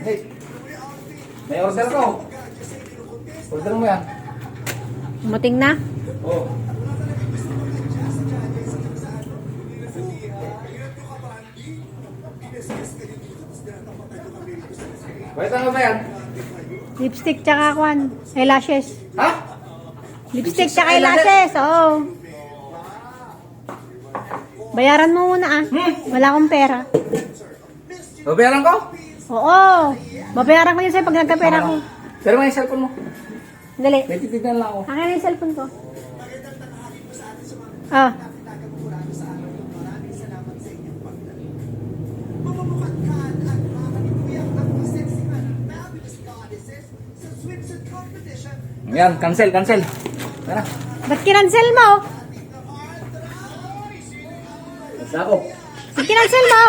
Hey, may order ko. Order mo yan. Muting na? Oo. Pwede ano ba yan? Lipstick tsaka kwan. Eyelashes. Ha? Lipstick tsaka eyelashes. Oo. Bayaran mo muna ah. Wala akong pera. Babayaran ko? Oo. Babayaran ko yun sa'yo pag nagkapera ko. Pero may cellphone mo. Dali. May titignan lang ako. Akin na yung cellphone ko. Ah. Yan, cancel. Tara. Ba't kinancel mo? Basta ako. Ba't kinancel mo?